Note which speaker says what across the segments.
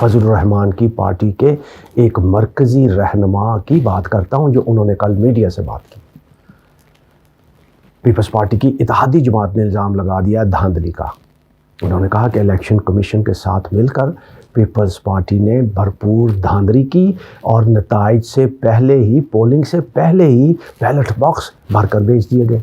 Speaker 1: فضل الرحمان کی پارٹی کے ایک مرکزی رہنما کی بات کرتا ہوں جو انہوں نے کل میڈیا سے بات کی۔ پیپلز پارٹی کی اتحادی جماعت نے الزام لگا دیا دھاندلی کا۔ انہوں نے کہا کہ الیکشن کمیشن کے ساتھ مل کر پیپلز پارٹی نے بھرپور دھاندلی کی اور نتائج سے پہلے ہی، پولنگ سے پہلے ہی بیلٹ باکس بھر کر بھیج دیے گئے،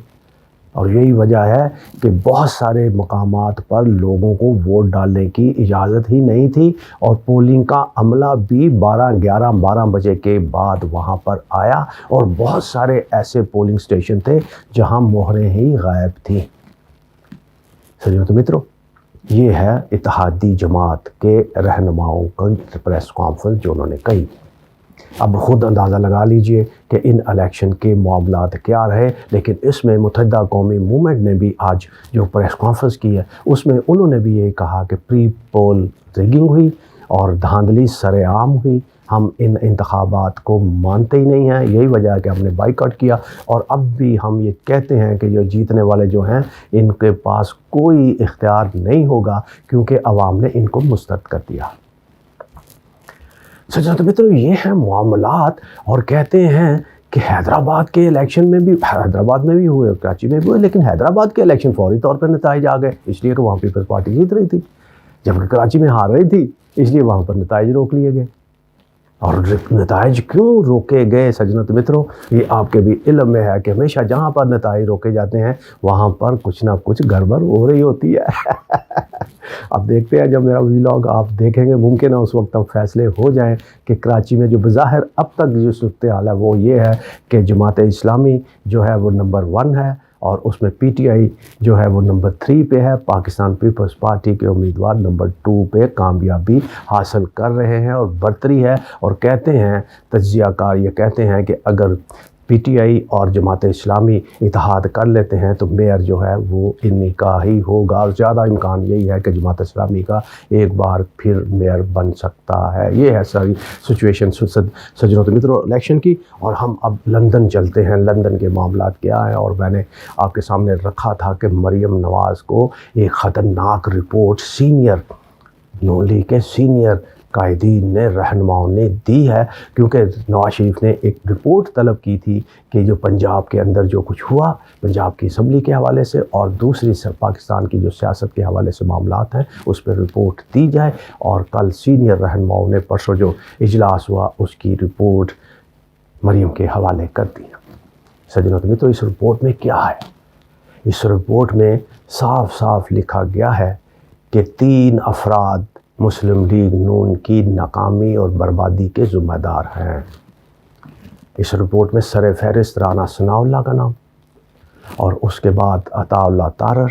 Speaker 1: اور یہی وجہ ہے کہ بہت سارے مقامات پر لوگوں کو ووٹ ڈالنے کی اجازت ہی نہیں تھی، اور پولنگ کا عملہ بھی 12 بجے کے بعد وہاں پر آیا، اور بہت سارے ایسے پولنگ سٹیشن تھے جہاں مہریں ہی غائب تھیں۔ سجنوں تو متروں، یہ ہے اتحادی جماعت کے رہنماؤں کا پریس کانفرنس جو انہوں نے کہی۔ اب خود اندازہ لگا لیجئے کہ ان الیکشن کے معاملات کیا رہے، لیکن اس میں متحدہ قومی موومنٹ نے بھی آج جو پریس کانفرنس کی ہے اس میں انہوں نے بھی یہی کہا کہ پری پول ریگنگ ہوئی اور دھاندلی سر عام ہوئی۔ ہم ان انتخابات کو مانتے ہی نہیں ہیں، یہی وجہ ہے کہ ہم نے بائیکاٹ کیا، اور اب بھی ہم یہ کہتے ہیں کہ جو جیتنے والے جو ہیں ان کے پاس کوئی اختیار نہیں ہوگا کیونکہ عوام نے ان کو مسترد کر دیا۔ سجنوں تو متروں، یہ ہیں معاملات، اور کہتے ہیں کہ حیدرآباد کے الیکشن میں بھی، حیدرآباد میں بھی ہوئے، کراچی میں بھی ہوئے، لیکن حیدرآباد کے الیکشن فوری طور پر نتائج آ گئے، اس لیے کہ وہاں پیپلز پارٹی جیت رہی تھی، جبکہ کراچی میں ہار رہی تھی، اس لیے وہاں پر نتائج روک لیے گئے۔ اور نتائج کیوں روکے گئے سجنوں تو متروں، یہ آپ کے بھی علم میں ہے کہ ہمیشہ جہاں پر نتائج روکے جاتے ہیں وہاں پر کچھ نہ کچھ گڑبڑ ہو رہی ہوتی ہے۔ اب دیکھتے ہیں، جب میرا ویلاگ آپ دیکھیں گے ممکن ہے اس وقت تک فیصلے ہو جائیں کہ کراچی میں جو بظاہر اب تک جو صورتحال ہے وہ یہ ہے کہ جماعت اسلامی جو ہے وہ نمبر 1 ہے، اور اس میں پی ٹی آئی جو ہے وہ نمبر 3 پہ ہے، پاکستان پیپلز پارٹی کے امیدوار نمبر 2 پہ کامیابی حاصل کر رہے ہیں اور برتری ہے، اور کہتے ہیں تجزیہ کار یہ کہتے ہیں کہ اگر پی ٹی آئی اور جماعت اسلامی اتحاد کر لیتے ہیں تو میئر جو ہے وہ انہی کا ہی ہوگا، اور زیادہ امکان یہی ہے کہ جماعت اسلامی کا ایک بار پھر میئر بن سکتا ہے۔ یہ ہے ساری سچویشن سجنوں تو متروں الیکشن کی۔ اور ہم اب لندن چلتے ہیں، لندن کے معاملات کیا ہیں، اور میں نے آپ کے سامنے رکھا تھا کہ مریم نواز کو ایک خطرناک رپورٹ سینئر نون لیگ کے سینئر قائدین نے، رہنماؤں نے دی ہے، کیونکہ نواز شریف نے ایک رپورٹ طلب کی تھی کہ جو پنجاب کے اندر جو کچھ ہوا پنجاب کی اسمبلی کے حوالے سے اور دوسری پاکستان کی جو سیاست کے حوالے سے معاملات ہیں اس پہ رپورٹ دی جائے، اور کل سینئر رہنماؤں نے پرسوں جو اجلاس ہوا اس کی رپورٹ مریم کے حوالے کر دی۔ سجنوں تو متروں، اس رپورٹ میں کیا ہے؟ اس رپورٹ میں صاف صاف لکھا گیا ہے کہ 3 افراد مسلم لیگ نون کی ناکامی اور بربادی کے ذمہ دار ہیں۔ اس رپورٹ میں سر فہرست رانا ثناء اللہ کا نام، اور اس کے بعد عطا اللہ تارڑ،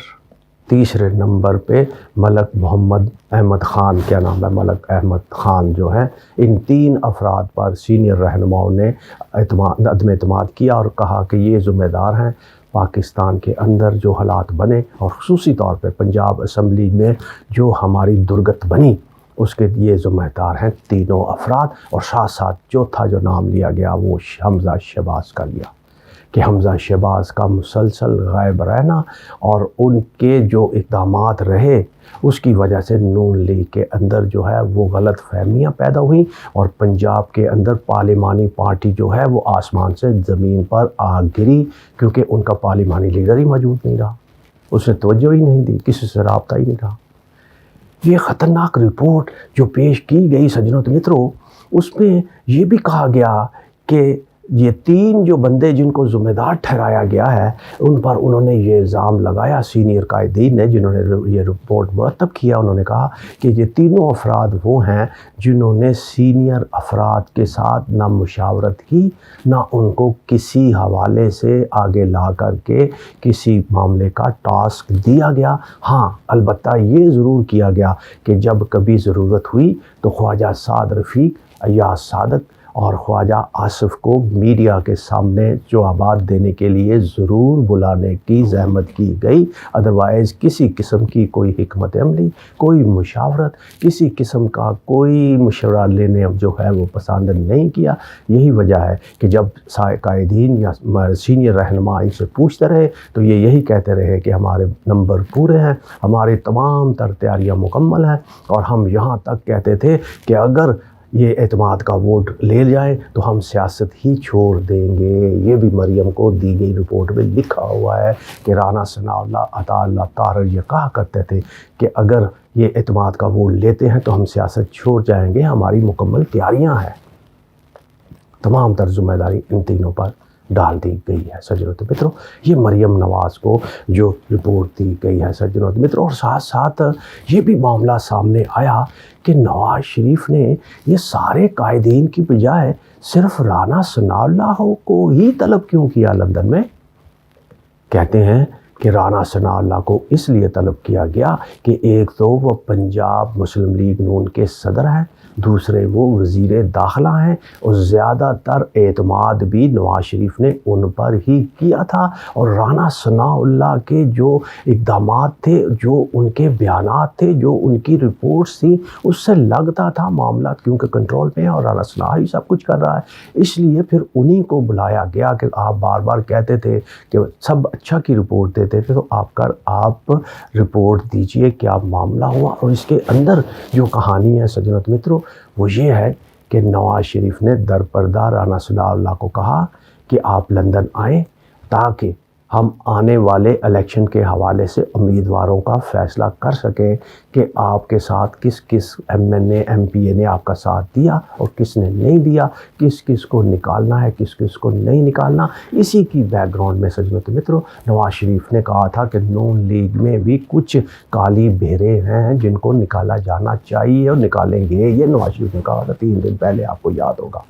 Speaker 1: تیسرے نمبر پہ ملک محمد احمد خان، کیا نام ہے، ملک احمد خان جو ہیں۔ ان 3 افراد پر سینئر رہنماؤں نے عدم اعتماد کیا اور کہا کہ یہ ذمہ دار ہیں پاکستان کے اندر جو حالات بنے، اور خصوصی طور پہ پنجاب اسمبلی میں جو ہماری درگت بنی اس کے یہ ذمہ دار ہیں 3 افراد۔ اور ساتھ ساتھ چوتھا جو نام لیا گیا وہ حمزہ شہباز کا لیا، کہ حمزہ شہباز کا مسلسل غائب رہنا اور ان کے جو اقدامات رہے اس کی وجہ سے نون لیگ کے اندر جو ہے وہ غلط فہمیاں پیدا ہوئیں، اور پنجاب کے اندر پارلیمانی پارٹی جو ہے وہ آسمان سے زمین پر آ گری، کیونکہ ان کا پارلیمانی لیڈر ہی موجود نہیں رہا، اس نے توجہ ہی نہیں دی، کسی سے رابطہ ہی نہیں رہا۔ یہ خطرناک رپورٹ جو پیش کی گئی سجنوں تو متروں، اس میں یہ بھی کہا گیا کہ یہ 3 جو بندے جن کو ذمہ دار ٹھہرایا گیا ہے ان پر انہوں نے یہ الزام لگایا، سینئر قائدین نے جنہوں نے یہ رپورٹ مرتب کیا، انہوں نے کہا کہ یہ 3 افراد وہ ہیں جنہوں نے سینئر افراد کے ساتھ نہ مشاورت کی، نہ ان کو کسی حوالے سے آگے لا کر کے کسی معاملے کا ٹاسک دیا گیا۔ ہاں البتہ یہ ضرور کیا گیا کہ جب کبھی ضرورت ہوئی تو خواجہ سعد رفیق، ایاز صادق اور خواجہ آصف کو میڈیا کے سامنے جوابات دینے کے لیے ضرور بلانے کی زحمت کی گئی، ادروائز کسی قسم کی کوئی حکمت عملی، کوئی مشاورت، کسی قسم کا کوئی مشورہ لینے جو ہے وہ پسند نہیں کیا۔ یہی وجہ ہے کہ جب قائدین یا سینئر رہنما ان سے پوچھتے رہے تو یہ یہی کہتے رہے کہ ہمارے نمبر پورے ہیں، ہماری تمام تر تیاریاں مکمل ہیں، اور ہم یہاں تک کہتے تھے کہ اگر یہ اعتماد کا ووٹ لے جائیں تو ہم سیاست ہی چھوڑ دیں گے۔ یہ بھی مریم کو دی گئی رپورٹ میں لکھا ہوا ہے کہ رانا ثناء اللہ عطا اللہ طاہر یہ کہا کرتے تھے کہ اگر یہ اعتماد کا ووٹ لیتے ہیں تو ہم سیاست چھوڑ جائیں گے، ہماری مکمل تیاریاں ہیں۔ تمام تر ذمہ داری ان تینوں پر ڈال دی گئی ہے سجنوں و متروں۔ یہ مریم نواز کو جو رپورٹ دی گئی ہے سجنوں و متروں، اور ساتھ ساتھ یہ بھی معاملہ سامنے آیا کہ نواز شریف نے یہ سارے قائدین کی بجائے صرف رانا ثناء اللہ کو ہی طلب کیوں کیا لندن میں؟ کہتے ہیں کہ رانا ثناء اللہ کو اس لیے طلب کیا گیا کہ ایک تو وہ پنجاب مسلم لیگ نون کے صدر ہیں، دوسرے وہ وزیر داخلہ ہیں، اور زیادہ تر اعتماد بھی نواز شریف نے ان پر ہی کیا تھا، اور رانا ثناء اللہ کے جو اقدامات تھے، جو ان کے بیانات تھے، جو ان کی رپورٹس تھیں، اس سے لگتا تھا معاملات کیونکہ کنٹرول میں ہیں اور رانا ثناء ہی سب کچھ کر رہا ہے، اس لیے پھر انہی کو بلایا گیا کہ آپ بار بار کہتے تھے کہ سب اچھا کی رپورٹ دیتے تھے، تو آپ رپورٹ دیجئے کیا معاملہ ہوا۔ اور اس کے اندر جو کہانی ہے سجنوں و متروں وہ یہ ہے کہ نواز شریف نے در پردہ رانا ثناء اللہ کو کہا کہ آپ لندن آئیں تاکہ ہم آنے والے الیکشن کے حوالے سے امیدواروں کا فیصلہ کر سکیں کہ آپ کے ساتھ کس کس M N A M P A نے آپ کا ساتھ دیا اور کس نے نہیں دیا، کس کس کو نکالنا ہے کس کس کو نہیں نکالنا۔ اسی کی بیک گراؤنڈ میں سجنوں و متروں نواز شریف نے کہا تھا کہ نون لیگ میں بھی کچھ کالی بھیریں ہیں جن کو نکالا جانا چاہیے اور نکالیں گے، یہ نواز شریف نے کہا تھا 3 دن پہلے، آپ کو یاد ہوگا۔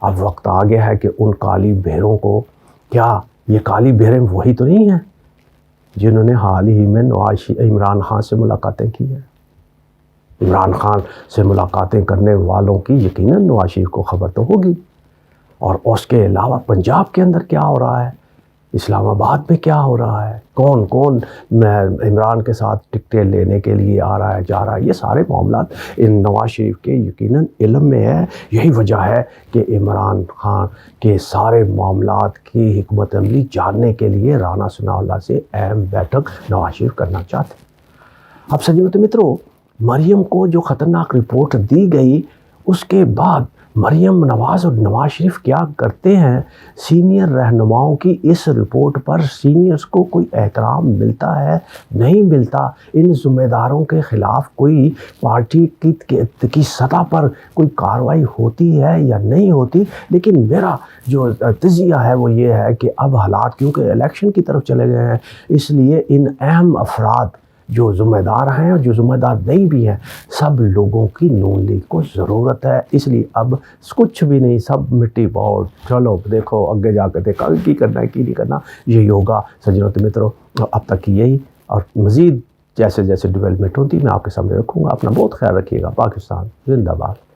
Speaker 1: اب وقت آ گیا ہے کہ ان کالی بھیروں کو، کیا یہ کالی بھیریں وہی تو نہیں ہیں جنہوں نے حال ہی میں عمران خان سے ملاقاتیں کی ہیں؟ عمران خان سے ملاقاتیں کرنے والوں کی یقیناً نواز شریف کو خبر تو ہوگی، اور اس کے علاوہ پنجاب کے اندر کیا ہو رہا ہے، اسلام آباد میں کیا ہو رہا ہے، کون کون عمران کے ساتھ ٹکٹیں لینے کے لیے آ رہا ہے جا رہا ہے، یہ سارے معاملات ان نواز شریف کے یقیناً علم میں ہے۔ یہی وجہ ہے کہ عمران خان کے سارے معاملات کی حکمت عملی جاننے کے لیے رانا ثناء اللہ سے اہم بیٹھک نواز شریف کرنا چاہتے ہیں۔ اب سجنوں و متروں، مریم کو جو خطرناک رپورٹ دی گئی اس کے بعد مریم نواز اور نواز شریف کیا کرتے ہیں؟ سینئر رہنماؤں کی اس رپورٹ پر سینئرز کو کوئی احترام ملتا ہے؟ نہیں ملتا۔ ان ذمہ داروں کے خلاف کوئی پارٹی کی سطح پر کوئی کارروائی ہوتی ہے یا نہیں ہوتی؟ لیکن میرا جو تجزیہ ہے وہ یہ ہے کہ اب حالات کیونکہ الیکشن کی طرف چلے گئے ہیں، اس لیے ان اہم افراد جو ذمہ دار ہیں اور جو ذمہ دار نہیں بھی ہیں، سب لوگوں کی نون لیگ کو ضرورت ہے، اس لیے اب کچھ بھی نہیں، سب مٹی پاؤ، چلو دیکھو اگے جا کے دیکھا کی کرنا ہے کی نہیں کرنا، یہی ہوگا سجنوں و متروں۔ اب تک کی یہی، اور مزید جیسے جیسے ڈیولپمنٹ ہوتی میں آپ کے سامنے رکھوں گا۔ اپنا بہت خیال رکھیے گا۔ پاکستان زندہ باد۔